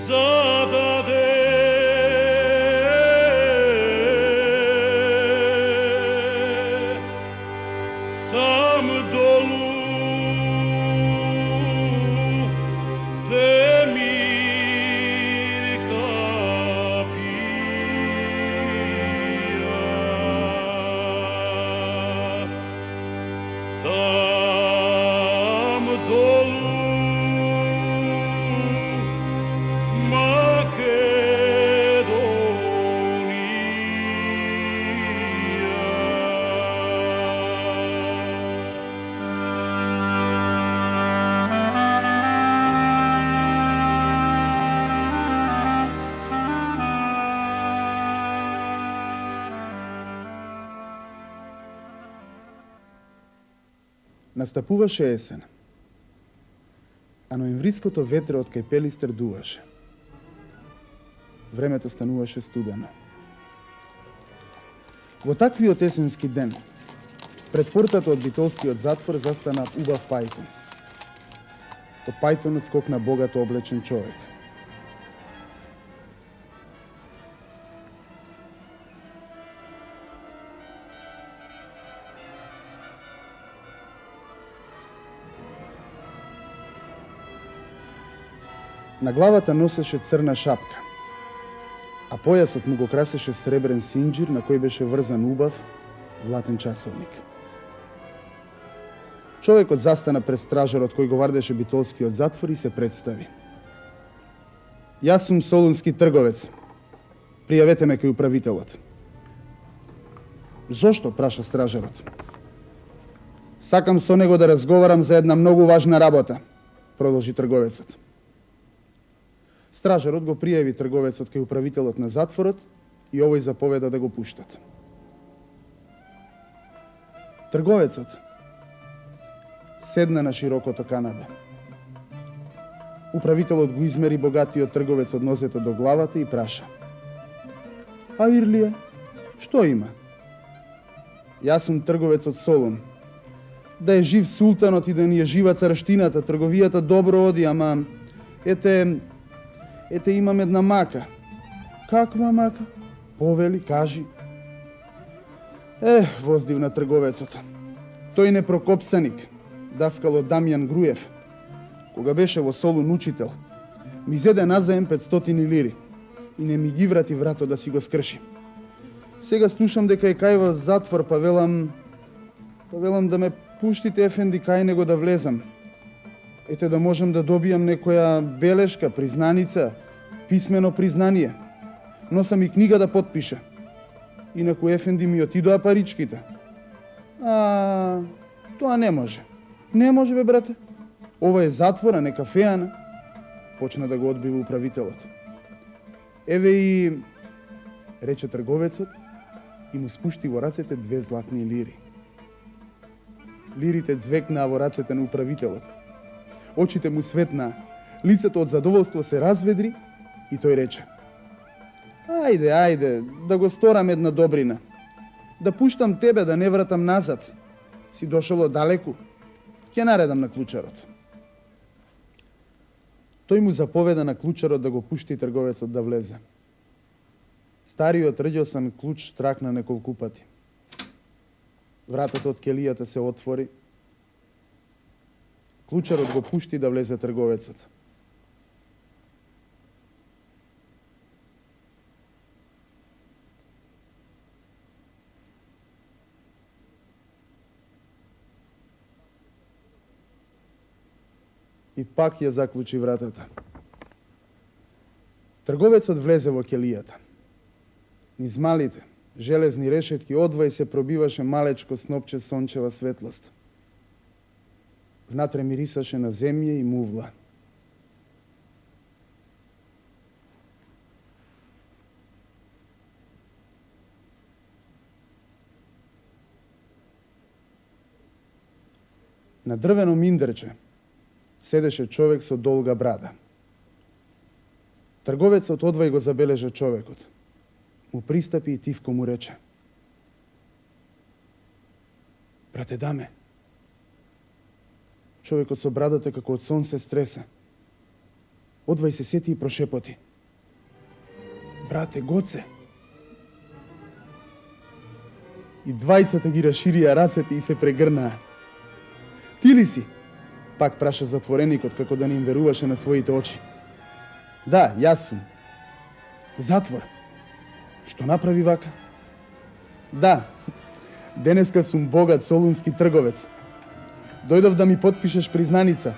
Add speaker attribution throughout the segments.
Speaker 1: zaдаде. Там долу де мир капија. Там долу
Speaker 2: Настапуваше есен, а ноемвриското ветре од кај Пелистер дуваше. Времето стануваше студено. Во таквиот есенски ден, пред портата од битолскиот затвор застана убав пајтон. Од пајтонот скокна богато облечен човек. На главата носеше црна шапка, а појасот му го красеше сребрен синџир на кој беше врзан убав златен часовник. Човекот застана пред стражарот кој го вардеше битолскиот затвор и се представи. Јас сум солунски трговец. Пријавете ме кај управителот. Зошто? Праша стражарот. Сакам со него да разговарам за една многу важна работа, продолжи трговецот. Стражарот го пријави трговецот кај управителот на затворот и овој заповеда да го пуштат. Трговецот седна на широкото канабе. Управителот го измери богатиот трговец од нозете до главата и праша. А Ирлија, што има? Јас сум трговец од Солун. Да е жив султанот и да ни е жива царштината, трговијата добро оди, ама ете имам една мака. Каква мака? Повели, кажи. Воздивна трговецот. Тој не Прокопсаник, даскал од Дамјан Груев, кога беше во Солун учител, ми зеде назаем 500 лири и не ми ги врати врато да си го скрши. Сега слушам дека е кај во затвор, па велам да ме пуштите, ефенди, кај него да влезам. Ете да можам да добијам некоја белешка, признаница, писмено признание. Носам и книга да потпиша. Инаку, ефенди, ми отидоа паричките. Тоа не може. Не може, бе, брате. Ова е затвора, не кафеана. Почна да го одбива управителот. Еве и, рече трговецот, и му спушти во рацете 2 златни лири. Лирите звекнаа во рацете на управителот. Очите му светнаа, лицето од задоволство се разведри и тој рече: Ајде, да го сторам една добрина. Да пуштам тебе, да не вратам назад. Си дошол од далеку. Ќе наредам на клучарот. Тој му заповеда на клучарот да го пушти трговецот да влезе. Стариот рѓосан клуч тракна неколку пати. Вратата од келијата се отвори. Клучарот го пушти да влезе трговецот. И пак ја заклучи вратата. Трговецот влезе во келијата. Низ малите, железни решетки одвај се пробиваше малечко снопче сончева светлост. Внатре мирисаше на земја и мувла. На дрвено миндерче седеше човек со долга брада. Трговецот одвај го забележа човекот. Му пристапи и тивко му рече: Брате Даме. Човекот со брадата како од сон се стреса. Одвај се сети и прошепоти. Брате, Гоце! И двајцата ги расширија рацете и се прегрнаа. Ти ли си? Пак праша затвореникот, како да не им веруваше на своите очи. Да, јас сум. Затвор. Што направи вака? Да, денеска сум богат солунски трговец. Дојдов да ми потпишеш признаница.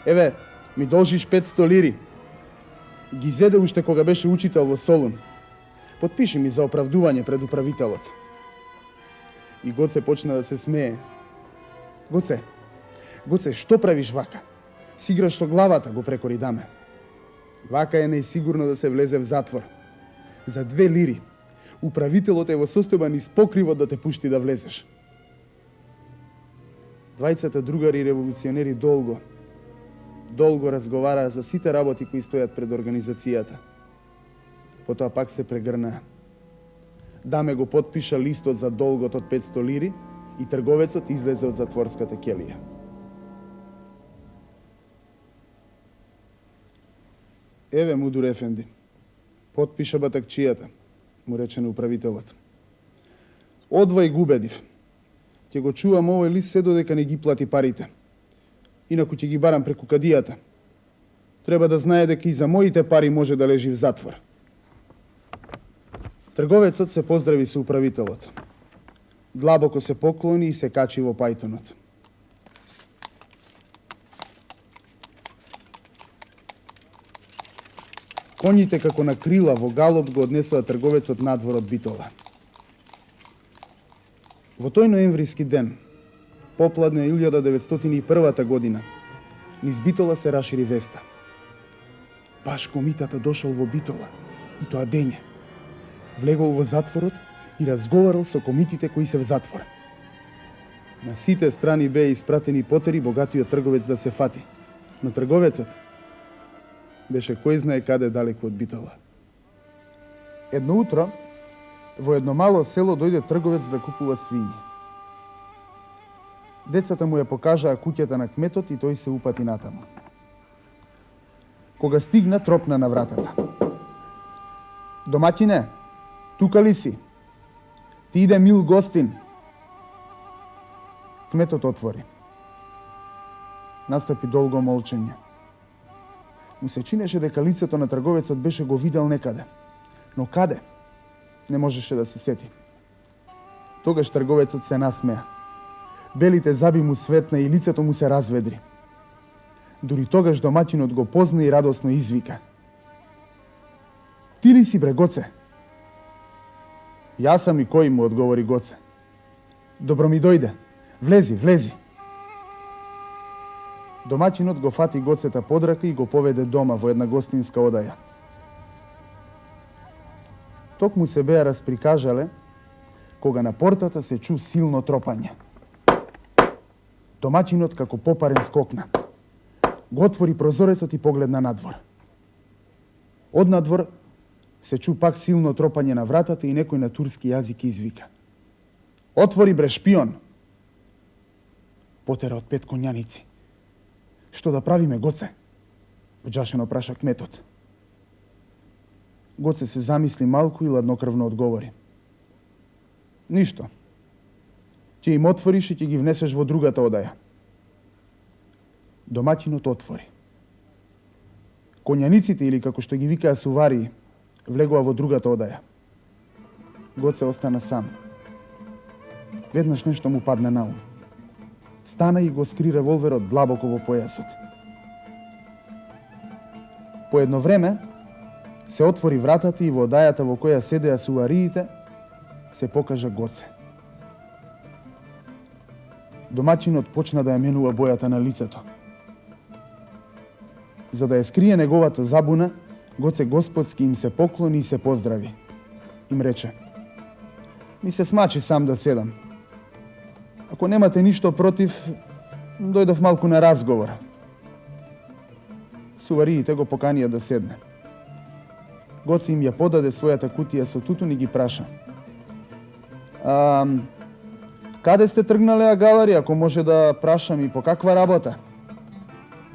Speaker 2: Еве, ми должиш 500 лири. Ги зеде уште кога беше учител во Солун. Потпиши ми за оправдување пред управителот. И Гоце почна да се смее. Гоце, што правиш вака? Си играш со главата, го прекори Даме. Вака е најсигурно да се влезе в затвор. За 2 лири. Управителот е во состојба низ покривот да те пушти да влезеш. Двајцата другари и револуционери долго разговараа за сите работи кои стојат пред организацијата. Потоа пак се прегрнаа. Даме го потпиша листот за долгот од 500 лири и трговецот излезе од затворската ќелија. Еве, Мудур ефенди, потпиша батакчијата, му рече на управителот. Одвај го убедив. Ќе го чувам овој лист се додека не ги плати парите. Инаку ќе ги барам преку кадијата. Треба да знае дека и за моите пари може да лежи в затвор. Трговецот се поздрави со управителот. Длабоко се поклони и се качи во пајтонот. Коњите како на крила во галоп го однесоа трговецот надвор од Битола. Во тој ноемвриски ден, попладне 1901 година, низ Битола се рашири веста. Баш комитата дошол во Битола, и тоа дење. Влегол во затворот и разговарал со комитите кои се в затвор. На сите страни беа испратени потери богатиот трговец да се фати, но трговецот беше кој знае каде далеку од Битола. Едно утро, во едно мало село дојде трговец да купува свињи. Децата му ја покажаа куќата на кметот и тој се упати натаму. Кога стигна, тропна на вратата. Домаќине, тука ли си? Ти иде мил гостин. Кметот отвори. Настапи долго молчење. Му се чинеше дека лицето на трговецот беше го видел некаде. Но каде? Не можеше да се сети. Тогаш трговецот се насмеа. Белите заби му светна и лицето му се разведри. Дури тогаш домаќинот го позна и радосно извика. Ти ли си, бре, Гоце? Јас сам и кој, му одговори Гоце. Добро ми дојде. Влези. Домаќинот го фати Гоцета под рака и го поведе дома во една гостинска одаја. Токму се беа расприкажале, кога на портата се чу силно тропање. Домаќинот како попарен скокна. Го отвори прозорецот и погледна надвор. Од надвор се чу пак силно тропање на вратата и некој на турски јазик извика. Отвори, бре, шпион! Потера од 5 коњаници. Што да правиме, Гоце? Оџашено праша кметот. Гоце се замисли малку и ладнокрвно одговори. Ништо. Ќе им отвориш и ќе ги внесеш во другата одаја. Домаќинот отвори. Коњаниците, или како што ги викаа суварии, влегоа во другата одаја. Гоце остана сам. Веднаш нешто му падна на ум. Стана и го скри револверот длабоко во појасот. По едно време се отвори вратата и во одајата во која седеа сувариите се покажа Гоце. Домаќинот почна да ја менува бојата на лицето. За да ја скрие неговата забуна, Гоце господски им се поклони и се поздрави. Им рече: ми се смачи сам да седам. Ако немате ништо против, дојдов малку на разговор. Сувариите го поканија да седне. Гоце им ја подаде својата кутија со тутун и ги праша: каде сте тргнале, Агалари, ако може да прашам, и по каква работа?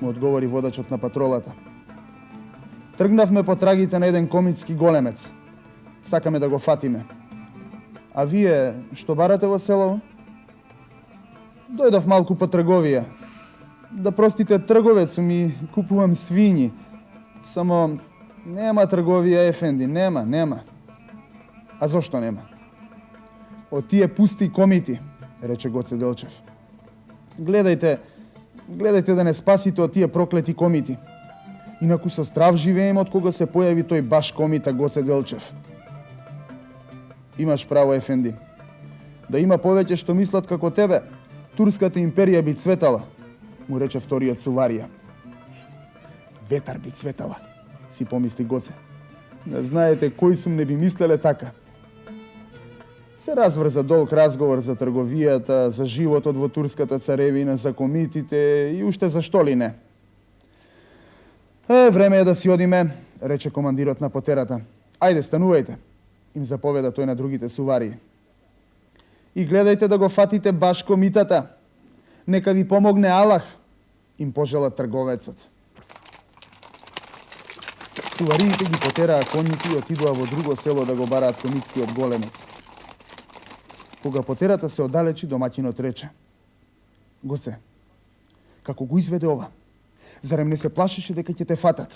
Speaker 2: Му одговори водачот на патролата. Тргнавме по трагите на еден комитски големец. Сакаме да го фатиме. А вие, што барате во село? Дојдов малку по трговија. Да простите трговецу, ми купувам свињи. Само нема трговија, ефенди, нема. А зошто нема? Од тие пусти комити, рече Гоце Делчев. Гледајте да не спасите од тие проклети комити. Инаку со страв живеем од кога се појави тој баш комита Гоце Делчев. Имаш право, ефенди. Да има повеќе што мислат како тебе, Турската империја би цветала, му рече вториот суварија. Ветар би цветала, си помисли Гоце. Не знаете кој сум не би мислеле така. Се разврза долг разговор за трговијата, за животот во Турската царевина, за комитите и уште за што ли не. Време е да си одиме, рече командирот на потерата. Ајде, станувајте, им заповеда тој на другите суварии. И гледајте да го фатите баш комитата. Нека ви помогне Аллах, им пожела трговецот. Сувариите ги потераа коњите и отидоа во друго село да го бараат комитскиот големец. Кога потерата се оддалечи, домаќинот рече: Гоце, како го изведе ова? Зарем не се плашеше дека ќе те фатат?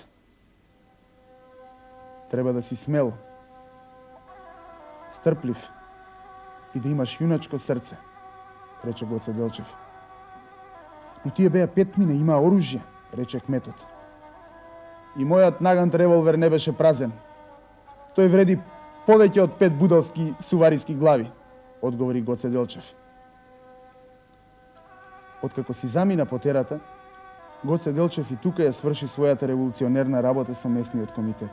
Speaker 2: Треба да си смел, стрплив и да имаш јуначко срце, рече Гоце Делчев. Но тие беа петмине, имаа оружје, рече кметот. И мојот нагант револвер не беше празен. Тој вреди повеќе од 5 будалски сувариски глави, одговори Гоце Делчев. Откако си замина потерата, Гоце Делчев и тука ја сврши својата револуционерна работа со местниот комитет.